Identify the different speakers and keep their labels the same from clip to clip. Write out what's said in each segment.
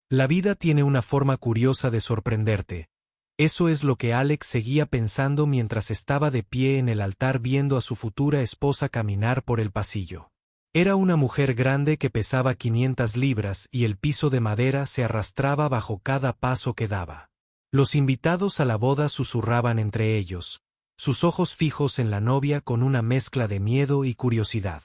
Speaker 1: La vida tiene una forma curiosa de sorprenderte. Eso es lo que Alex seguía pensando mientras estaba de pie en el altar viendo a su futura esposa caminar por el pasillo. Era una mujer grande que pesaba 500 libras y el piso de madera se arrastraba bajo cada paso que daba. Los invitados a la boda susurraban entre ellos, sus ojos fijos en la novia con una mezcla de miedo y curiosidad.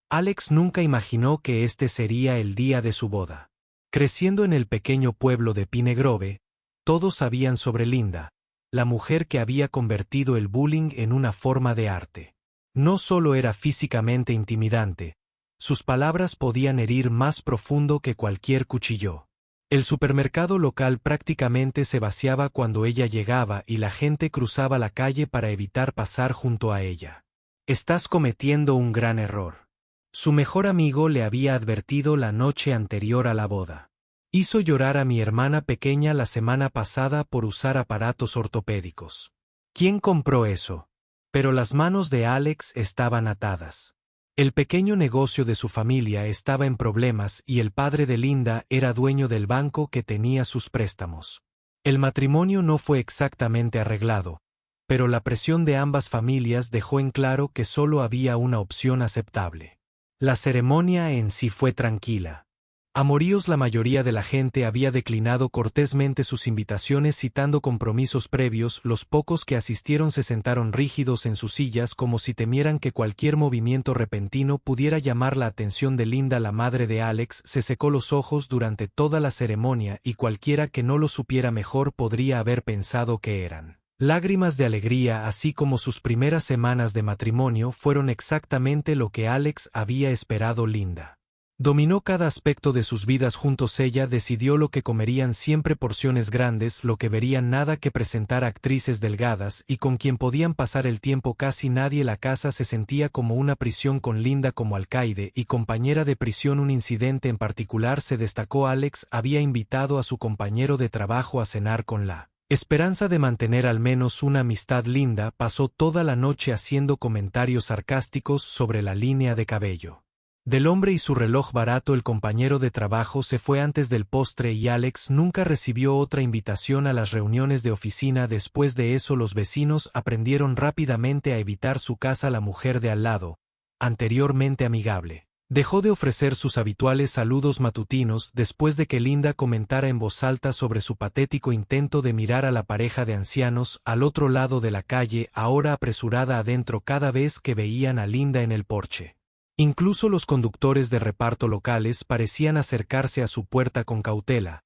Speaker 1: Alex nunca imaginó que este sería el día de su boda. Creciendo en el pequeño pueblo de Pine Grove, todos sabían sobre Linda, la mujer que había convertido el bullying en una forma de arte. No solo era físicamente intimidante, sus palabras podían herir más profundo que cualquier cuchillo. El supermercado local prácticamente se vaciaba cuando ella llegaba y la gente cruzaba la calle para evitar pasar junto a ella. Estás cometiendo un gran error. Su mejor amigo le había advertido la noche anterior a la boda. Hizo llorar a mi hermana pequeña la semana pasada por usar aparatos ortopédicos. ¿Quién compró eso? Pero las manos de Alex estaban atadas. El pequeño negocio de su familia estaba en problemas y el padre de Linda era dueño del banco que tenía sus préstamos. El matrimonio no fue exactamente arreglado, pero la presión de ambas familias dejó en claro que solo había una opción aceptable. La ceremonia en sí fue tranquila. Amoríos, la mayoría de la gente había declinado cortésmente sus invitaciones citando compromisos previos. Los pocos que asistieron se sentaron rígidos en sus sillas como si temieran que cualquier movimiento repentino pudiera llamar la atención de Linda. La madre de Alex se secó los ojos durante toda la ceremonia y cualquiera que no lo supiera mejor podría haber pensado que eran lágrimas de alegría, así como sus primeras semanas de matrimonio fueron exactamente lo que Alex había esperado. Linda dominó cada aspecto de sus vidas juntos. Ella decidió lo que comerían, siempre porciones grandes, lo que verían, nada que presentar, actrices delgadas y con quien podían pasar el tiempo casi nadie. La casa se sentía como una prisión con Linda como alcaide y compañera de prisión. Un incidente en particular se destacó. Alex había invitado a su compañero de trabajo a cenar con la esperanza de mantener al menos una amistad. Linda pasó toda la noche haciendo comentarios sarcásticos sobre la línea de cabello del hombre y su reloj barato. El compañero de trabajo se fue antes del postre y Alex nunca recibió otra invitación a las reuniones de oficina. Después de eso, los vecinos aprendieron rápidamente a evitar su casa. La mujer de al lado, anteriormente amigable, dejó de ofrecer sus habituales saludos matutinos después de que Linda comentara en voz alta sobre su patético intento de mirar a la pareja de ancianos al otro lado de la calle, ahora apresurada adentro cada vez que veían a Linda en el porche. Incluso los conductores de reparto locales parecían acercarse a su puerta con cautela,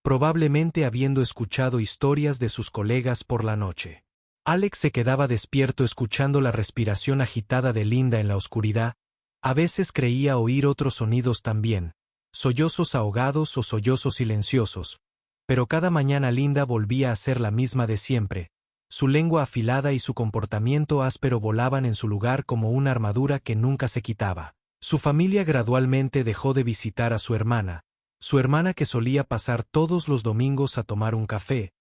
Speaker 1: probablemente habiendo escuchado historias de sus colegas por la noche. Alex se quedaba despierto escuchando la respiración agitada de Linda en la oscuridad. A veces creía oír otros sonidos también, sollozos ahogados o sollozos silenciosos, pero cada mañana Linda volvía a ser la misma de siempre. Su lengua afilada y su comportamiento áspero volaban en su lugar como una armadura que nunca se quitaba. Su familia gradualmente dejó de visitar a su hermana que solía pasar todos los domingos a tomar un café.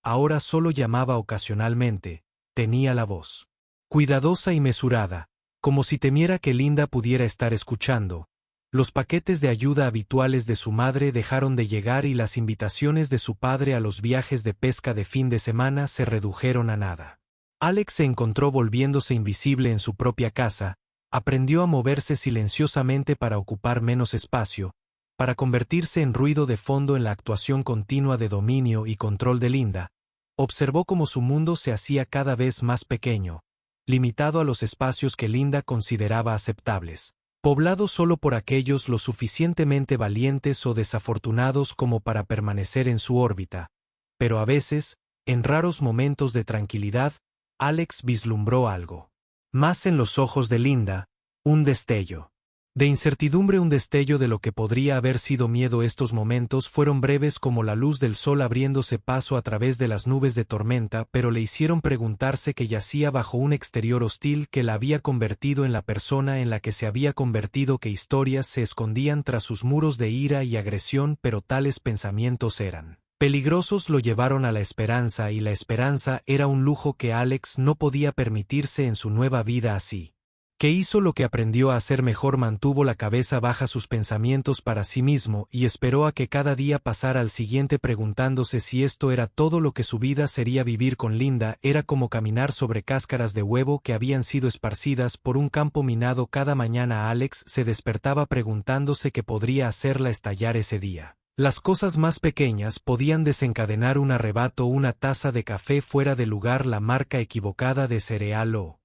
Speaker 1: Ahora solo llamaba ocasionalmente. Tenía la voz cuidadosa y mesurada, como si temiera que Linda pudiera estar escuchando. Los paquetes de ayuda habituales de su madre dejaron de llegar y las invitaciones de su padre a los viajes de pesca de fin de semana se redujeron a nada. Alex se encontró volviéndose invisible en su propia casa, aprendió a moverse silenciosamente para ocupar menos espacio, para convertirse en ruido de fondo en la actuación continua de dominio y control de Linda. Observó cómo su mundo se hacía cada vez más pequeño, limitado a los espacios que Linda consideraba aceptables, poblado solo por aquellos lo suficientemente valientes o desafortunados como para permanecer en su órbita. Pero a veces, en raros momentos de tranquilidad, Alex vislumbró algo más en los ojos de Linda, un destello de incertidumbre, un destello de lo que podría haber sido miedo. Estos momentos fueron breves como la luz del sol abriéndose paso a través de las nubes de tormenta, pero le hicieron preguntarse qué yacía bajo un exterior hostil que la había convertido en la persona en la que se había convertido, qué historias se escondían tras sus muros de ira y agresión. Pero tales pensamientos eran peligrosos, lo llevaron a la esperanza, y la esperanza era un lujo que Alex no podía permitirse en su nueva vida así. Que hizo lo que aprendió a hacer mejor, mantuvo la cabeza baja sus pensamientos para sí mismo y esperó a que cada día pasara al siguiente preguntándose si esto era todo lo que su vida sería. Vivir con Linda era como caminar sobre cáscaras de huevo que habían sido esparcidas por un campo minado. Cada mañana Alex se despertaba preguntándose qué podría hacerla estallar ese día. Las cosas más pequeñas podían desencadenar un arrebato, una taza de café fuera de lugar, la marca equivocada de cereal o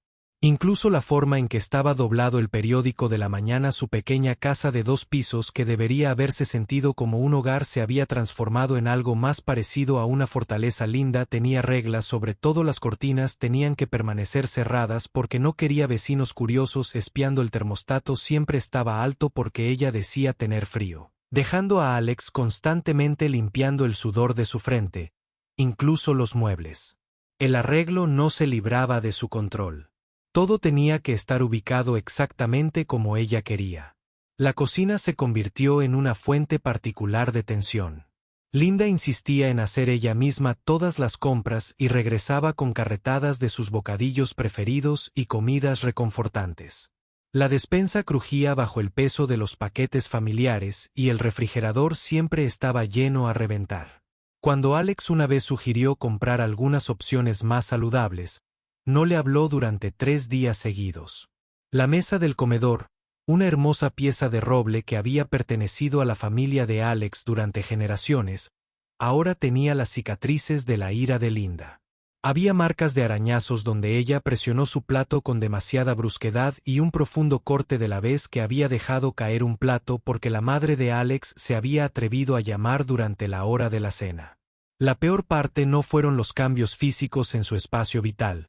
Speaker 1: incluso la forma en que estaba doblado el periódico de la mañana. Su pequeña casa de 2 pisos, que debería haberse sentido como un hogar, se había transformado en algo más parecido a una fortaleza. Linda tenía reglas, sobre todo las cortinas tenían que permanecer cerradas porque no quería vecinos curiosos espiando. El termostato siempre estaba alto porque ella decía tener frío, dejando a Alex constantemente limpiando el sudor de su frente, incluso los muebles. El arreglo no se libraba de su control. Todo tenía que estar ubicado exactamente como ella quería. La cocina se convirtió en una fuente particular de tensión. Linda insistía en hacer ella misma todas las compras y regresaba con carretadas de sus bocadillos preferidos y comidas reconfortantes. La despensa crujía bajo el peso de los paquetes familiares y el refrigerador siempre estaba lleno a reventar. Cuando Alex una vez sugirió comprar algunas opciones más saludables, no le habló durante 3 días seguidos. La mesa del comedor, una hermosa pieza de roble que había pertenecido a la familia de Alex durante generaciones, ahora tenía las cicatrices de la ira de Linda. Había marcas de arañazos donde ella presionó su plato con demasiada brusquedad y un profundo corte de la vez que había dejado caer un plato porque la madre de Alex se había atrevido a llamar durante la hora de la cena. La peor parte no fueron los cambios físicos en su espacio vital,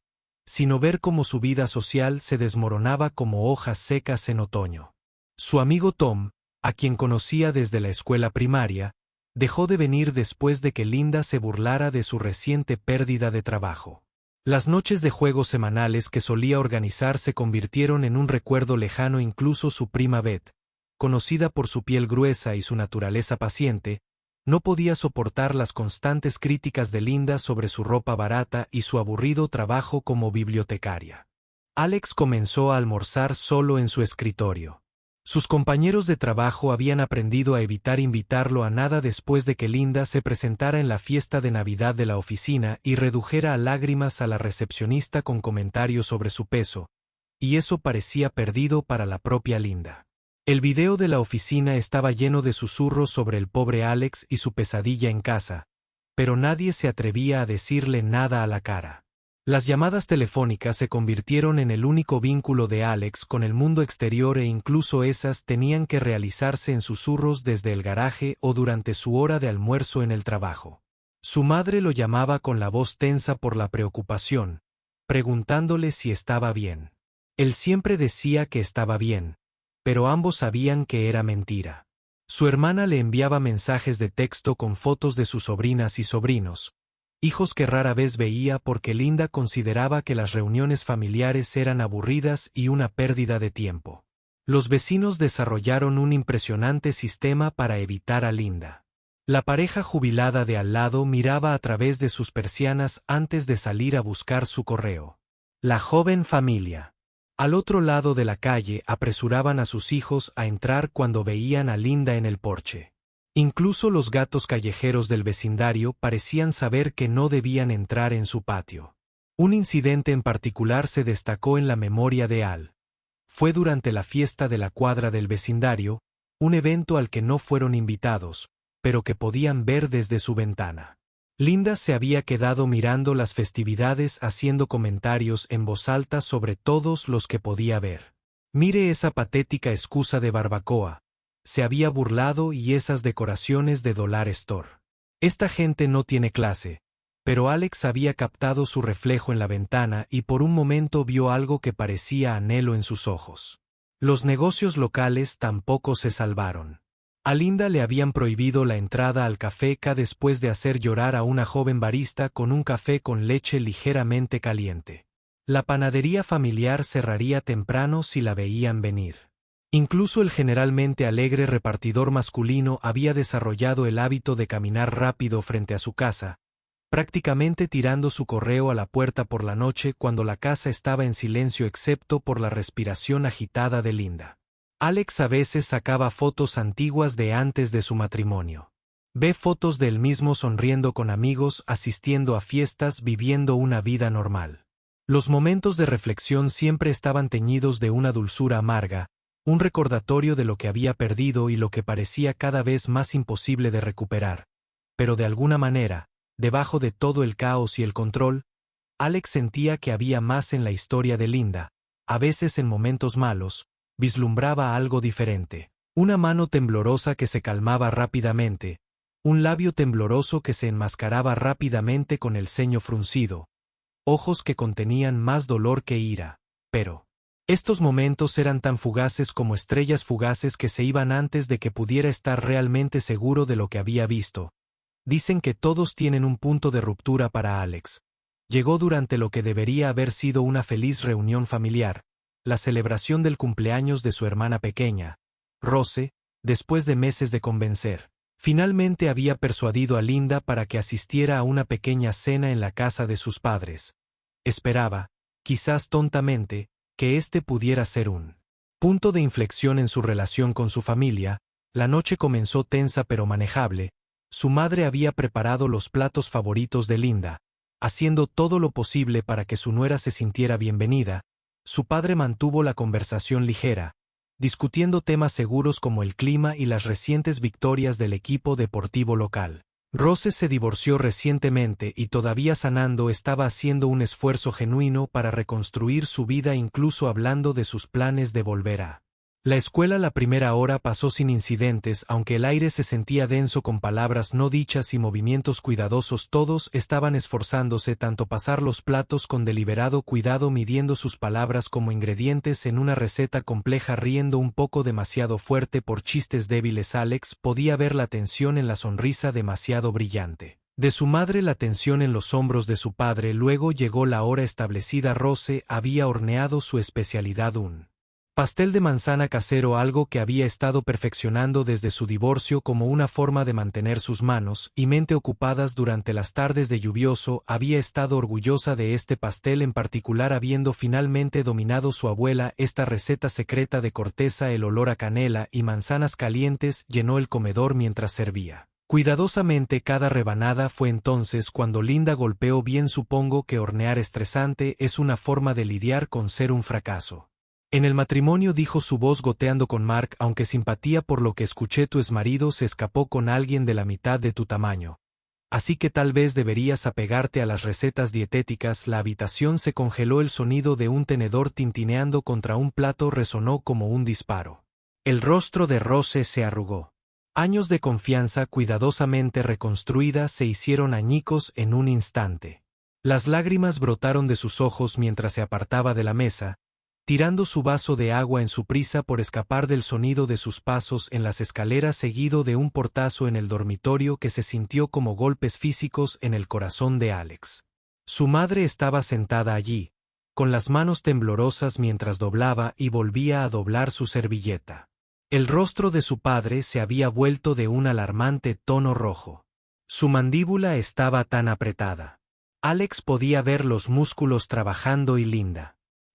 Speaker 1: sino ver cómo su vida social se desmoronaba como hojas secas en otoño. Su amigo Tom, a quien conocía desde la escuela primaria, dejó de venir después de que Linda se burlara de su reciente pérdida de trabajo. Las noches de juegos semanales que solía organizar se convirtieron en un recuerdo lejano. Incluso su prima Beth, conocida por su piel gruesa y su naturaleza paciente, no podía soportar las constantes críticas de Linda sobre su ropa barata y su aburrido trabajo como bibliotecaria. Alex comenzó a almorzar solo en su escritorio. Sus compañeros de trabajo habían aprendido a evitar invitarlo a nada después de que Linda se presentara en la fiesta de Navidad de la oficina y redujera a lágrimas a la recepcionista con comentarios sobre su peso, y eso parecía perdido para la propia Linda. El video de la oficina estaba lleno de susurros sobre el pobre Alex y su pesadilla en casa, pero nadie se atrevía a decirle nada a la cara. Las llamadas telefónicas se convirtieron en el único vínculo de Alex con el mundo exterior, e incluso esas tenían que realizarse en susurros desde el garaje o durante su hora de almuerzo en el trabajo. Su madre lo llamaba con la voz tensa por la preocupación, preguntándole si estaba bien. Él siempre decía que estaba bien, pero ambos sabían que era mentira. Su hermana le enviaba mensajes de texto con fotos de sus sobrinas y sobrinos, hijos que rara vez veía porque Linda consideraba que las reuniones familiares eran aburridas y una pérdida de tiempo. Los vecinos desarrollaron un impresionante sistema para evitar a Linda. La pareja jubilada de al lado miraba a través de sus persianas antes de salir a buscar su correo. La joven familia, al otro lado de la calle, apresuraban a sus hijos a entrar cuando veían a Linda en el porche. Incluso los gatos callejeros del vecindario parecían saber que no debían entrar en su patio. Un incidente en particular se destacó en la memoria de Al. Fue durante la fiesta de la cuadra del vecindario, un evento al que no fueron invitados, pero que podían ver desde su ventana. Linda se había quedado mirando las festividades haciendo comentarios en voz alta sobre todos los que podía ver. Mire esa patética excusa de barbacoa, se había burlado, y esas decoraciones de Dollar Store. Esta gente no tiene clase. Pero Alex había captado su reflejo en la ventana y por un momento vio algo que parecía anhelo en sus ojos. Los negocios locales tampoco se salvaron. A Linda le habían prohibido la entrada al Café K después de hacer llorar a una joven barista con un café con leche ligeramente caliente. La panadería familiar cerraría temprano si la veían venir. Incluso el generalmente alegre repartidor masculino había desarrollado el hábito de caminar rápido frente a su casa, prácticamente tirando su correo a la puerta por la noche cuando la casa estaba en silencio excepto por la respiración agitada de Linda. Alex a veces sacaba fotos antiguas de antes de su matrimonio. Ve fotos de él mismo sonriendo con amigos, asistiendo a fiestas, viviendo una vida normal. Los momentos de reflexión siempre estaban teñidos de una dulzura amarga, un recordatorio de lo que había perdido y lo que parecía cada vez más imposible de recuperar. Pero de alguna manera, debajo de todo el caos y el control, Alex sentía que había más en la historia de Linda. A veces en momentos malos, vislumbraba algo diferente. Una mano temblorosa que se calmaba rápidamente, un labio tembloroso que se enmascaraba rápidamente con el ceño fruncido, ojos que contenían más dolor que ira, pero estos momentos eran tan fugaces como estrellas fugaces que se iban antes de que pudiera estar realmente seguro de lo que había visto. Dicen que todos tienen un punto de ruptura para Alex. Llegó durante lo que debería haber sido una feliz reunión familiar, la celebración del cumpleaños de su hermana pequeña, Rose, después de meses de convencer. Finalmente había persuadido a Linda para que asistiera a una pequeña cena en la casa de sus padres. Esperaba, quizás tontamente, que este pudiera ser un punto de inflexión en su relación con su familia. La noche comenzó tensa pero manejable. Su madre había preparado los platos favoritos de Linda, haciendo todo lo posible para que su nuera se sintiera bienvenida. Su padre mantuvo la conversación ligera, discutiendo temas seguros como el clima y las recientes victorias del equipo deportivo local. Rose se divorció recientemente y todavía sanando estaba haciendo un esfuerzo genuino para reconstruir su vida, incluso hablando de sus planes de volver a la escuela. La primera hora pasó sin incidentes, aunque el aire se sentía denso con palabras no dichas y movimientos cuidadosos. Todos estaban esforzándose tanto pasar los platos con deliberado cuidado, midiendo sus palabras como ingredientes en una receta compleja, riendo un poco demasiado fuerte por chistes débiles. Alex podía ver la tensión en la sonrisa demasiado brillante de su madre, la tensión en los hombros de su padre. Luego llegó la hora establecida. Rose había horneado su especialidad, un pastel de manzana casero, algo que había estado perfeccionando desde su divorcio como una forma de mantener sus manos y mente ocupadas durante las tardes de lluvioso. Había estado orgullosa de este pastel en particular, habiendo finalmente dominado su abuela esta receta secreta de corteza. El olor a canela y manzanas calientes llenó el comedor mientras servía cuidadosamente cada rebanada. Fue entonces cuando Linda golpeó bien. Supongo que hornear estresante es una forma de lidiar con ser un fracaso en el matrimonio, dijo su voz goteando con Mark, aunque simpatía por lo que escuché. Tu exmarido se escapó con alguien de la mitad de tu tamaño. Así que tal vez deberías apegarte a las recetas dietéticas. La habitación se congeló. El sonido de un tenedor tintineando contra un plato resonó como un disparo. El rostro de Rose se arrugó. Años de confianza cuidadosamente reconstruida se hicieron añicos en un instante. Las lágrimas brotaron de sus ojos mientras se apartaba de la mesa, tirando su vaso de agua en su prisa por escapar del sonido de sus pasos en las escaleras, seguido de un portazo en el dormitorio que se sintió como golpes físicos en el corazón de Alex. Su madre estaba sentada allí, con las manos temblorosas mientras doblaba y volvía a doblar su servilleta. El rostro de su padre se había vuelto de un alarmante tono rojo. Su mandíbula estaba tan apretada. Alex podía ver los músculos trabajando y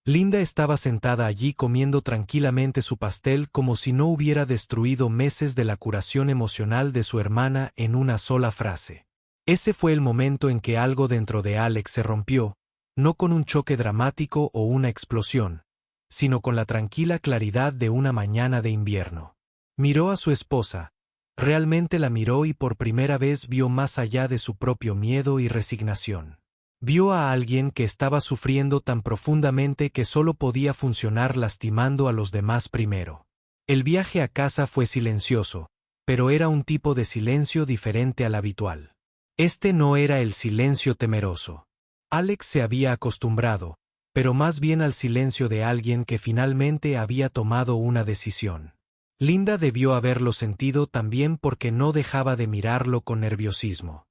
Speaker 1: Linda estaba sentada allí comiendo tranquilamente su pastel como si no hubiera destruido meses de la curación emocional de su hermana en una sola frase. Ese fue el momento en que algo dentro de Alex se rompió, no con un choque dramático o una explosión, sino con la tranquila claridad de una mañana de invierno. Miró a su esposa, realmente la miró y por primera vez vio más allá de su propio miedo y resignación. Vio a alguien que estaba sufriendo tan profundamente que solo podía funcionar lastimando a los demás primero. El viaje a casa fue silencioso, pero era un tipo de silencio diferente al habitual. Este no era el silencio temeroso. Alex se había acostumbrado, pero más bien al silencio de alguien que finalmente había tomado una decisión. Linda debió haberlo sentido también porque no dejaba de mirarlo con nerviosismo.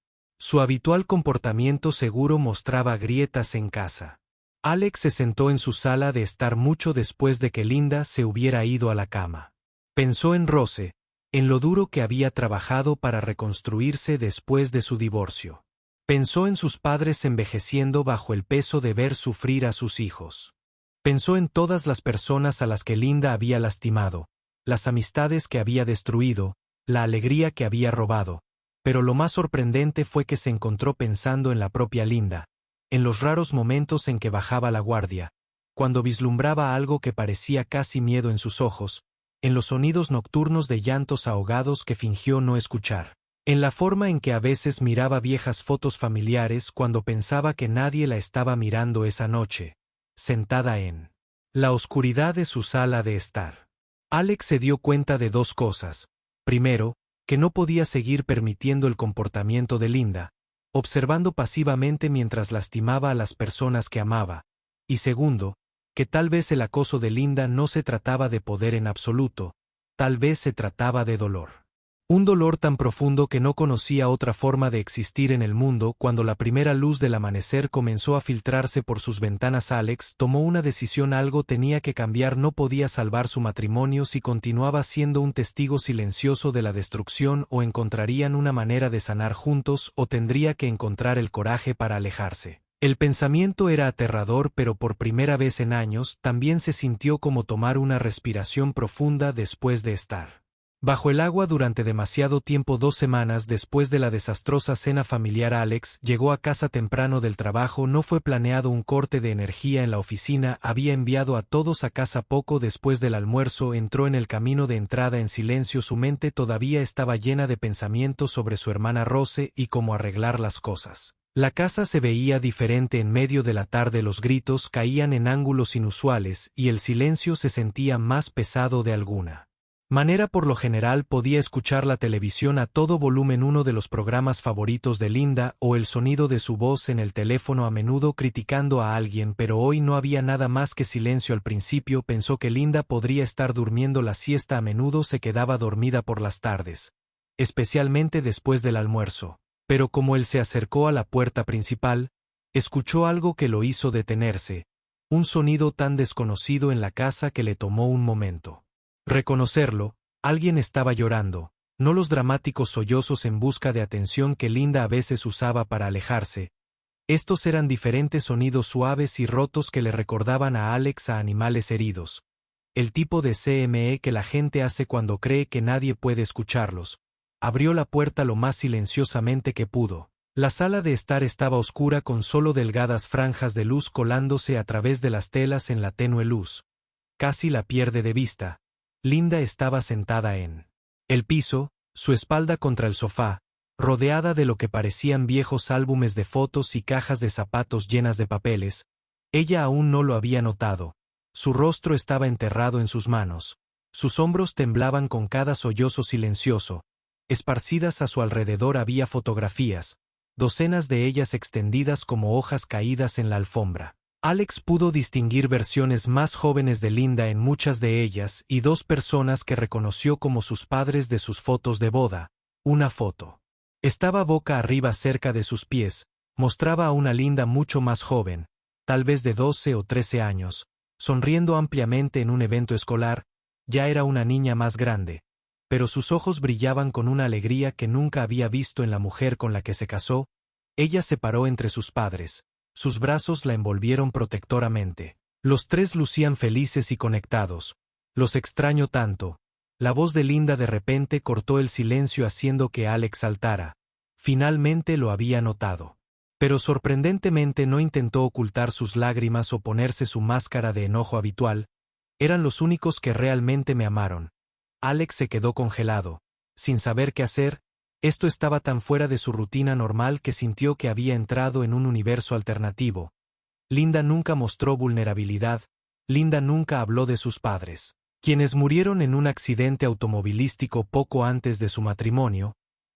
Speaker 1: Su habitual comportamiento seguro mostraba grietas en casa. Alex se sentó en su sala de estar mucho después de que Linda se hubiera ido a la cama. Pensó en Rose, en lo duro que había trabajado para reconstruirse después de su divorcio. Pensó en sus padres envejeciendo bajo el peso de ver sufrir a sus hijos. Pensó en todas las personas a las que Linda había lastimado, las amistades que había destruido, la alegría que había robado. Pero lo más sorprendente fue que se encontró pensando en la propia Linda, en los raros momentos en que bajaba la guardia, cuando vislumbraba algo que parecía casi miedo en sus ojos, en los sonidos nocturnos de llantos ahogados que fingió no escuchar, en la forma en que a veces miraba viejas fotos familiares cuando pensaba que nadie la estaba mirando esa noche, sentada en la oscuridad de su sala de estar. Alex se dio cuenta de dos cosas. Primero, que no podía seguir permitiendo el comportamiento de Linda, observando pasivamente mientras lastimaba a las personas que amaba. Y segundo, que tal vez el acoso de Linda no se trataba de poder en absoluto, tal vez se trataba de dolor. Un dolor tan profundo que no conocía otra forma de existir en el mundo. Cuando la primera luz del amanecer comenzó a filtrarse por sus ventanas, Alex tomó una decisión: algo tenía que cambiar. No podía salvar su matrimonio si continuaba siendo un testigo silencioso de la destrucción. O encontrarían una manera de sanar juntos, o tendría que encontrar el coraje para alejarse. El pensamiento era aterrador, pero por primera vez en años también se sintió como tomar una respiración profunda después de estar bajo el agua durante demasiado tiempo. 2 semanas después de la desastrosa cena familiar, Alex llegó a casa temprano del trabajo. No fue planeado un corte de energía en la oficina. Había enviado a todos a casa poco después del almuerzo. Entró en el camino de entrada en silencio. Su mente todavía estaba llena de pensamientos sobre su hermana Rose y cómo arreglar las cosas. La casa se veía diferente en medio de la tarde. Los gritos caían en ángulos inusuales y el silencio se sentía más pesado de alguna manera. Por lo general podía escuchar la televisión a todo volumen, uno de los programas favoritos de Linda, o el sonido de su voz en el teléfono, a menudo criticando a alguien, pero hoy no había nada más que silencio. Al principio pensó que Linda podría estar durmiendo la siesta. A menudo se quedaba dormida por las tardes, especialmente después del almuerzo. Pero como él se acercó a la puerta principal, escuchó algo que lo hizo detenerse, un sonido tan desconocido en la casa que le tomó un momento reconocerlo. Alguien estaba llorando, no los dramáticos sollozos en busca de atención que Linda a veces usaba para alejarse. Estos eran diferentes sonidos suaves y rotos que le recordaban a Alex a animales heridos. El tipo de CME que la gente hace cuando cree que nadie puede escucharlos. Abrió la puerta lo más silenciosamente que pudo. La sala de estar estaba oscura, con solo delgadas franjas de luz colándose a través de las telas en la tenue luz. Casi la pierde de vista. Linda estaba sentada en el piso, su espalda contra el sofá, rodeada de lo que parecían viejos álbumes de fotos y cajas de zapatos llenas de papeles. Ella aún no lo había notado. Su rostro estaba enterrado en sus manos. Sus hombros temblaban con cada sollozo silencioso. Esparcidas a su alrededor había fotografías, docenas de ellas extendidas como hojas caídas en la alfombra. Alex pudo distinguir versiones más jóvenes de Linda en muchas de ellas y 2 personas que reconoció como sus padres de sus fotos de boda. Una foto estaba boca arriba cerca de sus pies, mostraba a una Linda mucho más joven, tal vez de 12 o 13 años, sonriendo ampliamente en un evento escolar. Ya era una niña más grande, pero sus ojos brillaban con una alegría que nunca había visto en la mujer con la que se casó. Ella se paró entre sus padres. Sus brazos la envolvieron protectoramente. Los 3 lucían felices y conectados. Los extraño tanto. La voz de Linda de repente cortó el silencio, haciendo que Alex saltara. Finalmente lo había notado. Pero sorprendentemente no intentó ocultar sus lágrimas o ponerse su máscara de enojo habitual. Eran los únicos que realmente me amaron. Alex se quedó congelado, sin saber qué hacer. Esto estaba tan fuera de su rutina normal que sintió que había entrado en un universo alternativo. Linda nunca mostró vulnerabilidad. Linda nunca habló de sus padres, quienes murieron en un accidente automovilístico poco antes de su matrimonio.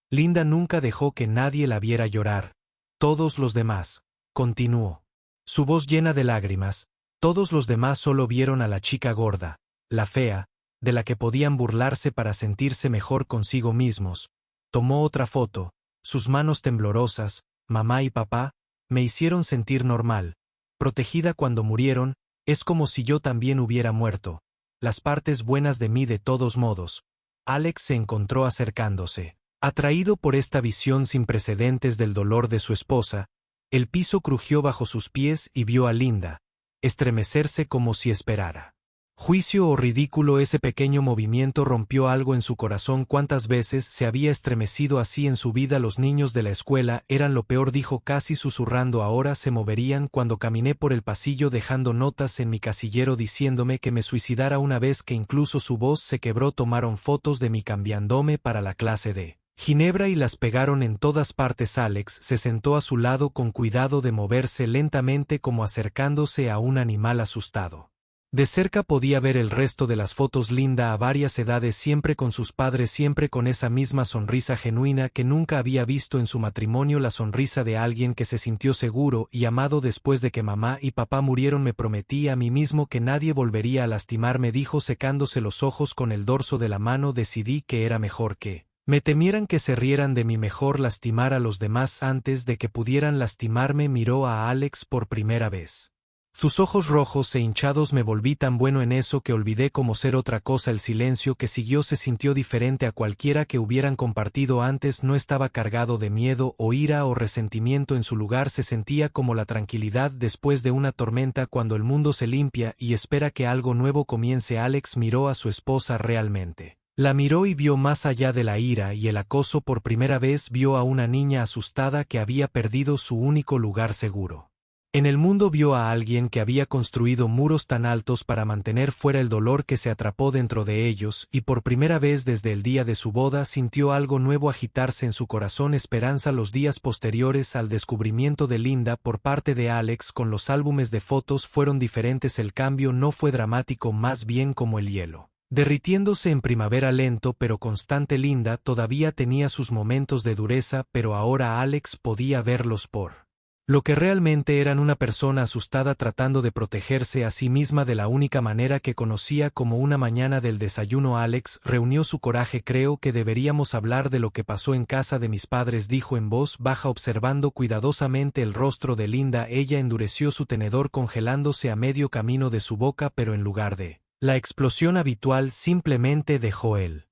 Speaker 1: Linda nunca dejó que nadie la viera llorar. Todos los demás, continuó, su voz llena de lágrimas, todos los demás solo vieron a la chica gorda, la fea, de la que podían burlarse para sentirse mejor consigo mismos. Tomó otra foto. Sus manos temblorosas, mamá y papá, me hicieron sentir normal. Protegida cuando murieron, es como si yo también hubiera muerto. Las partes buenas de mí de todos modos. Alex se encontró acercándose. Atraído por esta visión sin precedentes del dolor de su esposa, el piso crujió bajo sus pies y vio a Linda estremecerse como si esperara. Juicio o ridículo, ese pequeño movimiento rompió algo en su corazón. ¿Cuántas veces se había estremecido así en su vida? Los niños de la escuela eran lo peor, dijo casi susurrando. Ahora se moverían cuando caminé por el pasillo dejando notas en mi casillero diciéndome que me suicidara una vez que incluso su voz se quebró. Tomaron fotos de mí cambiándome para la clase de Ginebra y las pegaron en todas partes. Alex se sentó a su lado con cuidado de moverse lentamente como acercándose a un animal asustado. De cerca podía ver el resto de las fotos. Linda a varias edades, siempre con sus padres, siempre con esa misma sonrisa genuina que nunca había visto en su matrimonio, la sonrisa de alguien que se sintió seguro y amado después de que mamá y papá murieron. Me prometí a mí mismo que nadie volvería a lastimarme, dijo secándose los ojos con el dorso de la mano. Decidí que era mejor que me temieran, que se rieran de mí, mejor lastimar a los demás antes de que pudieran lastimarme. Miró a Alex por primera vez. Sus ojos rojos e hinchados. Me volví tan bueno en eso que olvidé cómo ser otra cosa. El silencio que siguió se sintió diferente a cualquiera que hubieran compartido antes. No estaba cargado de miedo o ira o resentimiento. En su lugar se sentía como la tranquilidad después de una tormenta, cuando el mundo se limpia y espera que algo nuevo comience. Alex miró a su esposa realmente. La miró y vio más allá de la ira y el acoso. Por primera vez vio a una niña asustada que había perdido su único lugar seguro en el mundo. Vio a alguien que había construido muros tan altos para mantener fuera el dolor que se atrapó dentro de ellos, y por primera vez desde el día de su boda sintió algo nuevo agitarse en su corazón. Esperanza. Los días posteriores al descubrimiento de Linda por parte de Alex con los álbumes de fotos fueron diferentes. El cambio no fue dramático, más bien como el hielo derritiéndose en primavera, lento pero constante. Linda todavía tenía sus momentos de dureza, pero ahora Alex podía verlos por lo que realmente eran: una persona asustada tratando de protegerse a sí misma de la única manera que conocía. Como una mañana del desayuno, Alex reunió su coraje. Creo que deberíamos hablar de lo que pasó en casa de mis padres, dijo en voz baja, observando cuidadosamente el rostro de Linda. Ella endureció su tenedor congelándose a medio camino de su boca, pero en lugar de la explosión habitual, simplemente dejó el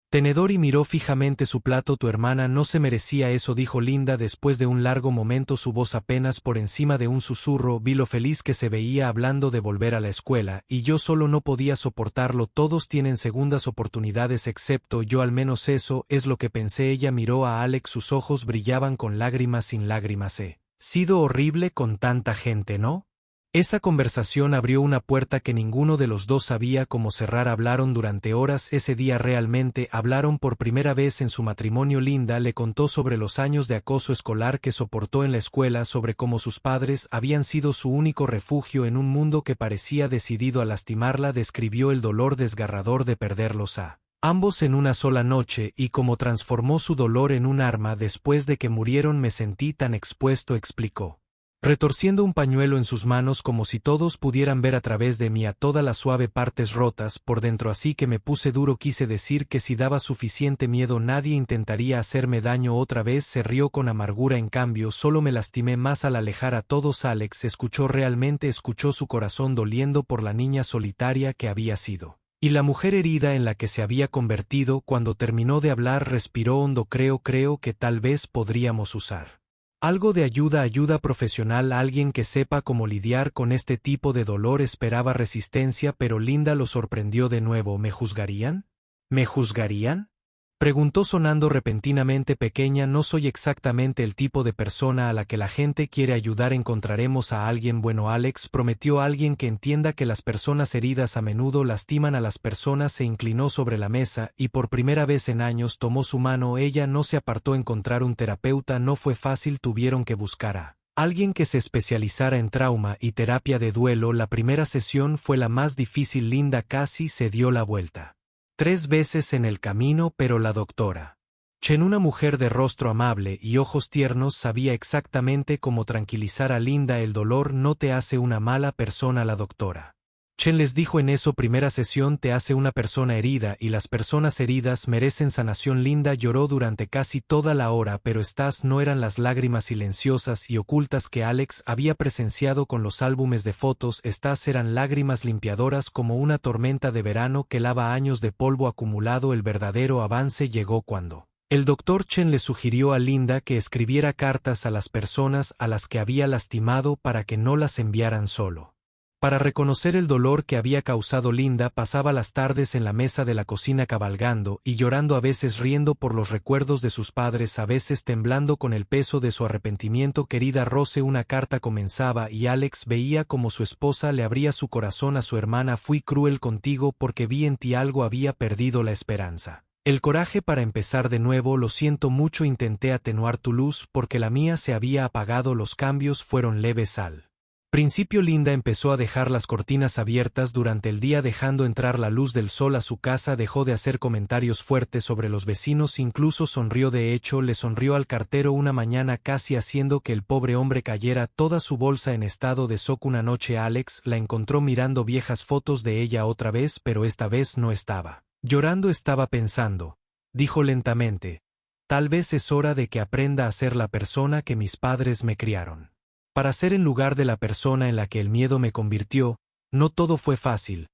Speaker 1: tenedor y miró fijamente su plato. Tu hermana no se merecía eso, dijo Linda después de un largo momento, su voz apenas por encima de un susurro. Vi lo feliz que se veía hablando de volver a la escuela, y yo solo no podía soportarlo. Todos tienen segundas oportunidades excepto yo, al menos eso es lo que pensé. Ella miró a Alex, sus ojos brillaban con lágrimas. Sin lágrimas he sido horrible con tanta gente, ¿no? Esa conversación abrió una puerta que ninguno de los dos sabía cómo cerrar. Hablaron durante horas ese día, realmente hablaron por primera vez en su matrimonio. Linda le contó sobre los años de acoso escolar que soportó en la escuela, sobre cómo sus padres habían sido su único refugio en un mundo que parecía decidido a lastimarla. Describió el dolor desgarrador de perderlos a ambos en una sola noche y cómo transformó su dolor en un arma después de que murieron. Me sentí tan expuesto, explicó, retorciendo un pañuelo en sus manos como si todos pudieran ver a través de mí a toda la suave, partes rotas por dentro, así que me puse duro. Quise decir que si daba suficiente miedo nadie intentaría hacerme daño otra vez. Se rió con amargura. En cambio, solo me lastimé más al alejar a todos. Alex escuchó, realmente escuchó, su corazón doliendo por la niña solitaria que había sido y la mujer herida en la que se había convertido. Cuando terminó de hablar, respiró hondo. Creo que tal vez podríamos usar algo de ayuda profesional, alguien que sepa cómo lidiar con este tipo de dolor. Esperaba resistencia, pero Linda lo sorprendió de nuevo. ¿Me juzgarían? ¿Me juzgarían?, preguntó sonando repentinamente pequeña. No soy exactamente el tipo de persona a la que la gente quiere ayudar. Encontraremos a alguien bueno, Alex prometió, alguien que entienda que las personas heridas a menudo lastiman a las personas. Se inclinó sobre la mesa y por primera vez en años tomó su mano. Ella no se apartó. Encontrar un terapeuta no fue fácil. Tuvieron que buscar a alguien que se especializara en trauma y terapia de duelo. La primera sesión fue la más difícil. Linda casi se dio la vuelta 3 veces en el camino, pero la doctora Chen, una mujer de rostro amable y ojos tiernos, sabía exactamente cómo tranquilizar a Linda. El dolor no te hace una mala persona, la doctora Chen les dijo en esa primera sesión, te hace una persona herida y las personas heridas merecen sanación. Linda lloró durante casi toda la hora, pero estas no eran las lágrimas silenciosas y ocultas que Alex había presenciado con los álbumes de fotos. Estas eran lágrimas limpiadoras, como una tormenta de verano que lava años de polvo acumulado. El verdadero avance llegó cuando El doctor Chen le sugirió a Linda que escribiera cartas a las personas a las que había lastimado para que no las enviaran solo. Para reconocer el dolor que había causado Linda, pasaba las tardes en la mesa de la cocina cabalgando y llorando, a veces riendo por los recuerdos de sus padres, a veces temblando con el peso de su arrepentimiento. Querida Rose, una carta comenzaba y Alex veía como su esposa le abría su corazón a su hermana. Fui cruel contigo porque vi en ti algo, había perdido la esperanza. El coraje para empezar de nuevo, lo siento mucho, intenté atenuar tu luz porque la mía se había apagado, los cambios fueron leves al principio. Linda empezó a dejar las cortinas abiertas durante el día, dejando entrar la luz del sol a su casa. Dejó de hacer comentarios fuertes sobre los vecinos, incluso sonrió. De hecho, le sonrió al cartero una mañana, casi haciendo que el pobre hombre cayera toda su bolsa en estado de shock. Una noche Alex la encontró mirando viejas fotos de ella otra vez, pero esta vez no estaba llorando, estaba pensando. Dijo lentamente: tal vez es hora de que aprenda a ser la persona que mis padres me criaron. Para ser en lugar de la persona en la que el miedo me convirtió. No todo fue fácil.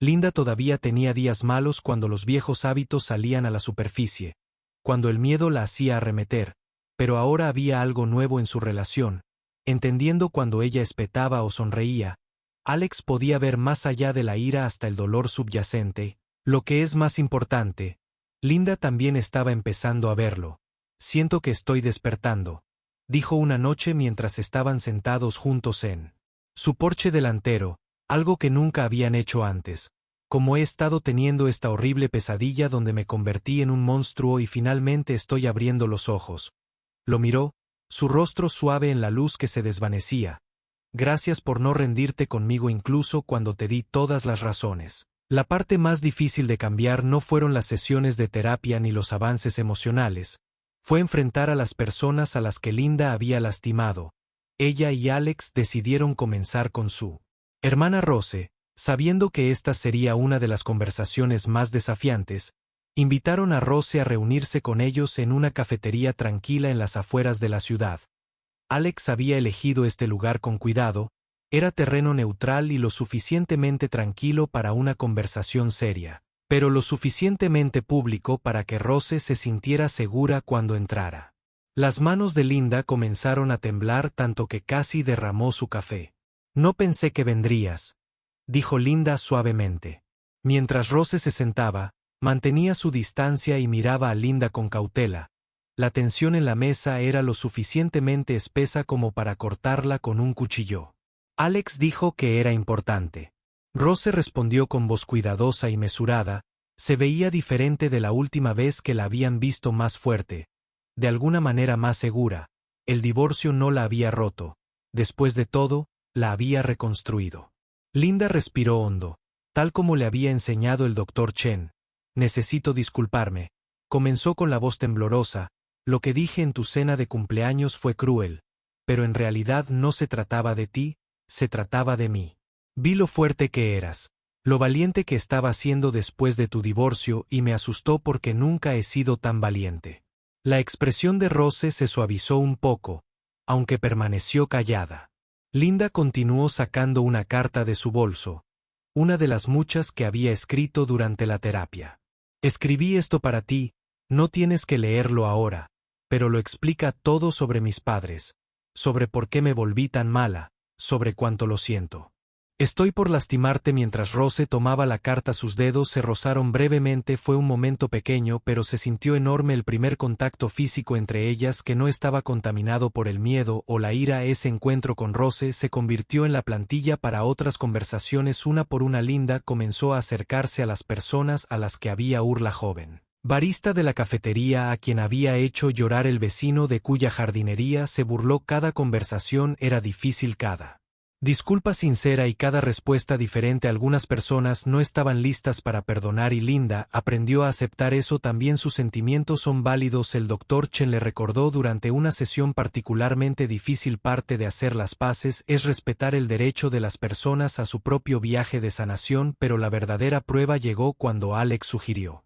Speaker 1: Linda todavía tenía días malos cuando los viejos hábitos salían a la superficie, cuando el miedo la hacía arremeter, pero ahora había algo nuevo en su relación. Entendiendo cuando ella espetaba o sonreía, Alex podía ver más allá de la ira hasta el dolor subyacente. Lo que es más importante, Linda también estaba empezando a verlo. Siento que estoy despertando, dijo una noche mientras estaban sentados juntos en su porche delantero, algo que nunca habían hecho antes. Como he estado teniendo esta horrible pesadilla donde me convertí en un monstruo y finalmente estoy abriendo los ojos. Lo miró, su rostro suave en la luz que se desvanecía. Gracias por no rendirte conmigo incluso cuando te di todas las razones. La parte más difícil de cambiar no fueron las sesiones de terapia ni los avances emocionales. Fue enfrentar a las personas a las que Linda había lastimado. Ella y Alex decidieron comenzar con su hermana Rose, sabiendo que esta sería una de las conversaciones más desafiantes. Invitaron a Rose a reunirse con ellos en una cafetería tranquila en las afueras de la ciudad. Alex había elegido este lugar con cuidado. Era terreno neutral y lo suficientemente tranquilo para una conversación seria, pero lo suficientemente público para que Rose se sintiera segura cuando entrara. Las manos de Linda comenzaron a temblar tanto que casi derramó su café. No pensé que vendrías, dijo Linda suavemente. Mientras Rose se sentaba, mantenía su distancia y miraba a Linda con cautela. La tensión en la mesa era lo suficientemente espesa como para cortarla con un cuchillo. Alex dijo que era importante. Rose respondió con voz cuidadosa y mesurada. Se veía diferente de la última vez que la habían visto, más fuerte, de alguna manera más segura. El divorcio no la había roto. Después de todo, la había reconstruido. Linda respiró hondo, tal como le había enseñado el doctor Chen. Necesito disculparme, comenzó con la voz temblorosa. Lo que dije en tu cena de cumpleaños fue cruel, pero en realidad no se trataba de ti, se trataba de mí. Vi lo fuerte que eras, lo valiente que estaba siendo después de tu divorcio y me asustó porque nunca he sido tan valiente. La expresión de Rose se suavizó un poco, aunque permaneció callada. Linda continuó sacando una carta de su bolso, una de las muchas que había escrito durante la terapia. Escribí esto para ti, no tienes que leerlo ahora, pero lo explica todo sobre mis padres, sobre por qué me volví tan mala, sobre cuánto lo siento. Estoy por lastimarte. Mientras Rose tomaba la carta, sus dedos se rozaron brevemente. Fue un momento pequeño, pero se sintió enorme el primer contacto físico entre ellas, que no estaba contaminado por el miedo o la ira. Ese encuentro con Rose se convirtió en la plantilla para otras conversaciones. Una por una Linda comenzó a acercarse a las personas a las que había oído. La joven barista de la cafetería a quien había hecho llorar el vecino de cuya jardinería se burló. Cada conversación era difícil, cada disculpa sincera y cada respuesta diferente. Algunas personas no estaban listas para perdonar y Linda aprendió a aceptar eso. También sus sentimientos son válidos. El doctor Chen le recordó durante una sesión particularmente difícil: parte de hacer las paces es respetar el derecho de las personas a su propio viaje de sanación. Pero la verdadera prueba llegó cuando Alex sugirió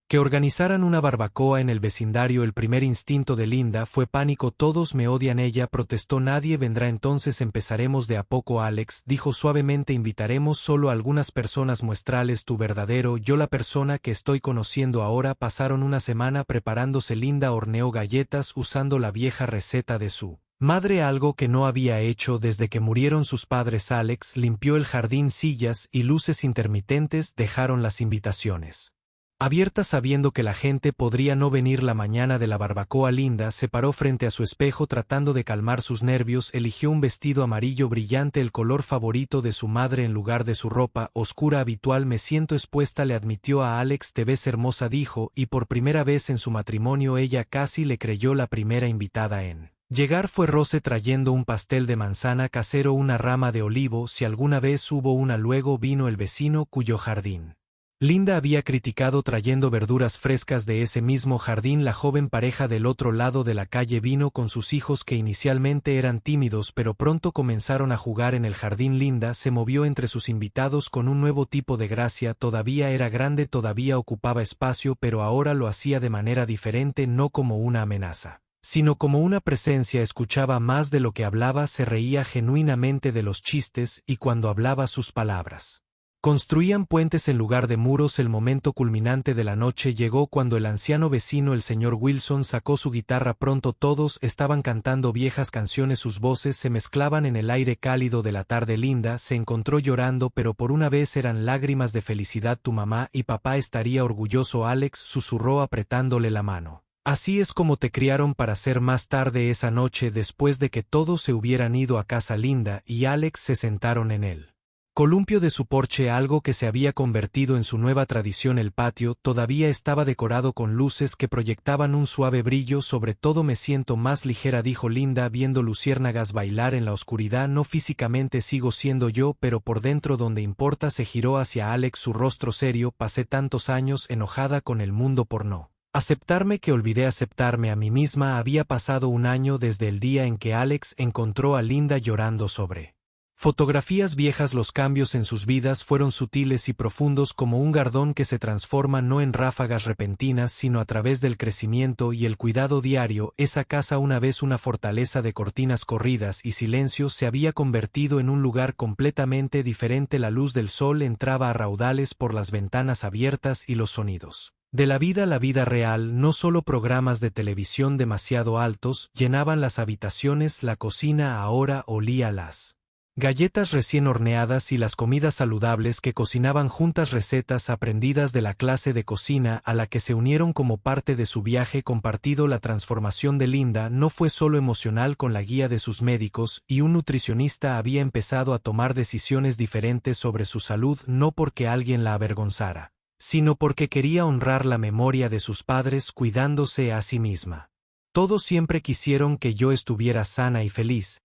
Speaker 1: Que organizaran una barbacoa en el vecindario. El primer instinto de Linda fue pánico. Todos me odian. Ella protestó. Nadie vendrá. Entonces empezaremos de a poco. Alex dijo suavemente. Invitaremos solo a algunas personas. Muestrales tu verdadero yo. La persona que estoy conociendo ahora. Pasaron una semana preparándose. Linda horneó galletas usando la vieja receta de su madre, algo que no había hecho desde que murieron sus padres. Alex limpió el jardín. Sillas y luces intermitentes dejaron las invitaciones abierta sabiendo que la gente podría no venir. La mañana de la barbacoa Linda se paró frente a su espejo tratando de calmar sus nervios. Eligió un vestido amarillo brillante, el color favorito de su madre, en lugar de su ropa oscura habitual. Me siento expuesta, le admitió a Alex. Te ves hermosa, dijo, y por primera vez en su matrimonio ella casi le creyó. La primera invitada en llegar fue Rose trayendo un pastel de manzana casero, una rama de olivo, si alguna vez hubo una. Luego vino el vecino cuyo jardín Linda había criticado trayendo verduras frescas de ese mismo jardín. La joven pareja del otro lado de la calle vino con sus hijos que inicialmente eran tímidos pero pronto comenzaron a jugar en el jardín. Linda se movió entre sus invitados con un nuevo tipo de gracia. Todavía era grande, todavía ocupaba espacio, pero ahora lo hacía de manera diferente, no como una amenaza, sino como una presencia. Escuchaba más de lo que hablaba, se reía genuinamente de los chistes y cuando hablaba sus palabras construían puentes en lugar de muros. El momento culminante de la noche llegó cuando el anciano vecino, el señor Wilson, sacó su guitarra. Pronto todos estaban cantando viejas canciones, sus voces se mezclaban en el aire cálido de la tarde. Linda se encontró llorando, pero por una vez eran lágrimas de felicidad. Tu mamá y papá estaría orgulloso, Alex susurró apretándole la mano. Así es como te criaron para ser. Más tarde esa noche, después de que todos se hubieran ido a casa, Linda y Alex se sentaron en él columpio de su porche, algo que se había convertido en su nueva tradición. El patio todavía estaba decorado con luces que proyectaban un suave brillo sobre todo. Me siento más ligera, dijo Linda viendo luciérnagas bailar en la oscuridad. No físicamente sigo siendo yo, pero por dentro donde importa. Se giró hacia Alex, su rostro serio. Pasé tantos años enojada con el mundo por no aceptarme que olvidé aceptarme a mí misma. Había pasado un año desde el día en que Alex encontró a Linda llorando sobre fotografías viejas. Los cambios en sus vidas fueron sutiles y profundos, como un gardón que se transforma no en ráfagas repentinas sino a través del crecimiento y el cuidado diario. Esa casa, una vez una fortaleza de cortinas corridas y silencio, se había convertido en un lugar completamente diferente. La luz del sol entraba a raudales por las ventanas abiertas y los sonidos de la vida real, no solo programas de televisión demasiado altos, llenaban las habitaciones. La cocina ahora olía a las galletas recién horneadas y las comidas saludables que cocinaban juntas, recetas aprendidas de la clase de cocina a la que se unieron como parte de su viaje compartido. La transformación de Linda no fue solo emocional. Con la guía de sus médicos y un nutricionista había empezado a tomar decisiones diferentes sobre su salud, no porque alguien la avergonzara, sino porque quería honrar la memoria de sus padres cuidándose a sí misma. Todos siempre quisieron que yo estuviera sana y feliz,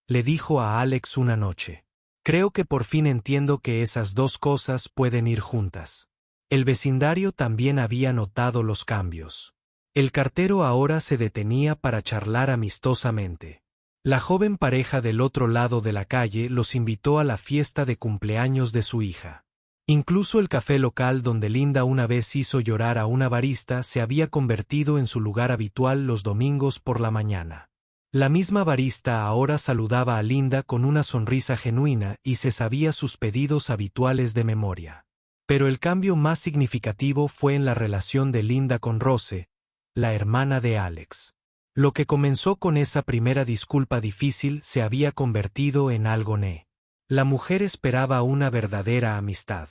Speaker 1: le dijo a Alex una noche. Creo que por fin entiendo que esas dos cosas pueden ir juntas. El vecindario también había notado los cambios. El cartero ahora se detenía para charlar amistosamente. La joven pareja del otro lado de la calle los invitó a la fiesta de cumpleaños de su hija. Incluso el café local donde Linda una vez hizo llorar a una barista se había convertido en su lugar habitual los domingos por la mañana. La misma barista ahora saludaba a Linda con una sonrisa genuina y se sabía sus pedidos habituales de memoria. Pero el cambio más significativo fue en la relación de Linda con Rose, la hermana de Alex. Lo que comenzó con esa primera disculpa difícil se había convertido en algo ne. La mujer esperaba una verdadera amistad.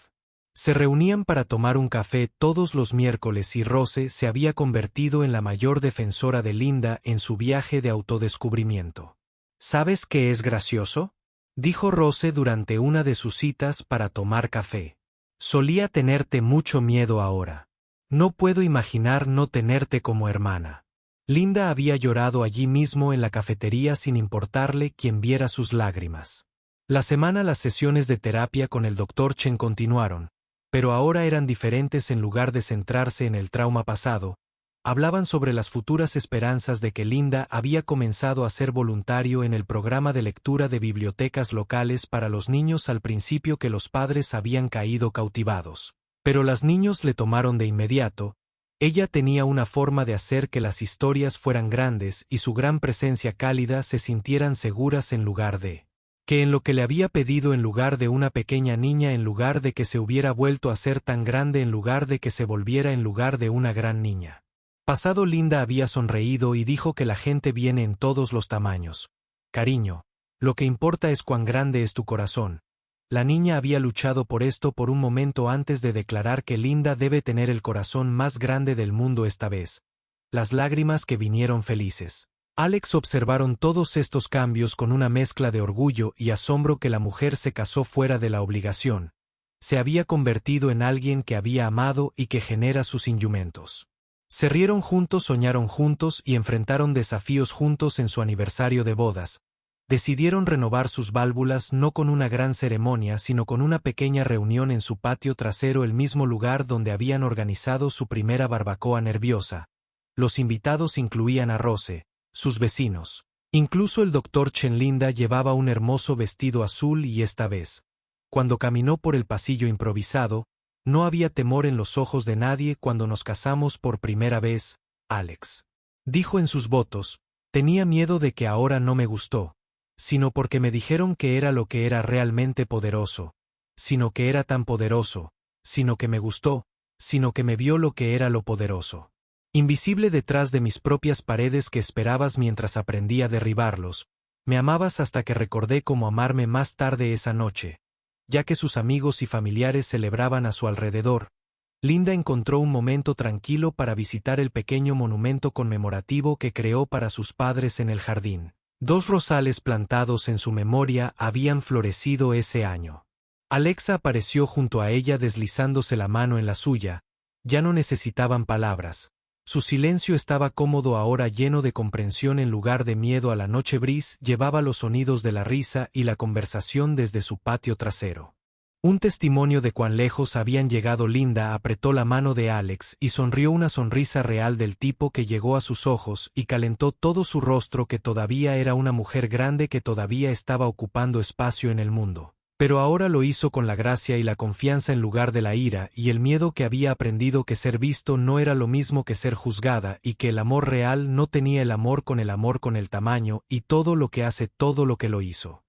Speaker 1: Se reunían para tomar un café todos los miércoles y Rose se había convertido en la mayor defensora de Linda en su viaje de autodescubrimiento. ¿Sabes qué es gracioso?, dijo Rose durante una de sus citas para tomar café. Solía tenerte mucho miedo ahora. No puedo imaginar no tenerte como hermana. Linda había llorado allí mismo en la cafetería sin importarle quién viera sus lágrimas. La semana las sesiones de terapia con el Dr. Chen continuaron, pero ahora eran diferentes. En lugar de centrarse en el trauma pasado, hablaban sobre las futuras esperanzas de que Linda había comenzado a ser voluntario en el programa de lectura de bibliotecas locales para los niños. Al principio que los padres habían caído cautivados, pero los niños le tomaron de inmediato. Ella tenía una forma de hacer que las historias fueran grandes y su gran presencia cálida se sintieran seguras en lugar de que en lo que le había pedido en lugar de una pequeña niña en lugar de que se hubiera vuelto a ser tan grande en lugar de que se volviera en lugar de una gran niña. Pasado Linda había sonreído y dijo que la gente viene en todos los tamaños. Cariño, lo que importa es cuán grande es tu corazón. La niña había luchado por esto por un momento antes de declarar que Linda debe tener el corazón más grande del mundo esta vez. Las lágrimas que vinieron felices. Alex observaron todos estos cambios con una mezcla de orgullo y asombro que la mujer se casó fuera de la obligación. Se había convertido en alguien que había amado y que genera sus inyumentos. Se rieron juntos, soñaron juntos y enfrentaron desafíos juntos en su aniversario de bodas. Decidieron renovar sus válvulas no con una gran ceremonia sino con una pequeña reunión en su patio trasero, el mismo lugar donde habían organizado su primera barbacoa nerviosa. Los invitados incluían a Rose, sus vecinos. Incluso el Dr. Chenlinda llevaba un hermoso vestido azul y esta vez, cuando caminó por el pasillo improvisado, no había temor en los ojos de nadie. Cuando nos casamos por primera vez, Alex dijo en sus votos, tenía miedo de que ahora no me gustó, sino porque me dijeron que era lo que era realmente poderoso, sino que era tan poderoso, sino que me gustó, sino que me vio lo que era lo poderoso. Invisible detrás de mis propias paredes que esperabas mientras aprendí a derribarlos, me amabas hasta que recordé cómo amarme más tarde esa noche, ya que sus amigos y familiares celebraban a su alrededor. Linda encontró un momento tranquilo para visitar el pequeño monumento conmemorativo que creó para sus padres en el jardín. 2 rosales plantados en su memoria habían florecido ese año. Alexa apareció junto a ella deslizándose la mano en la suya. Ya no necesitaban palabras. Su silencio estaba cómodo ahora, lleno de comprensión en lugar de miedo. A la noche Brice llevaba los sonidos de la risa y la conversación desde su patio trasero. Un testimonio de cuán lejos habían llegado. Linda apretó la mano de Alex y sonrió, una sonrisa real del tipo que llegó a sus ojos y calentó todo su rostro, que todavía era una mujer grande que todavía estaba ocupando espacio en el mundo. Pero ahora lo hizo con la gracia y la confianza en lugar de la ira y el miedo, que había aprendido que ser visto no era lo mismo que ser juzgada y que el amor real no tenía el amor con el tamaño y todo lo que hace, todo lo que lo hizo.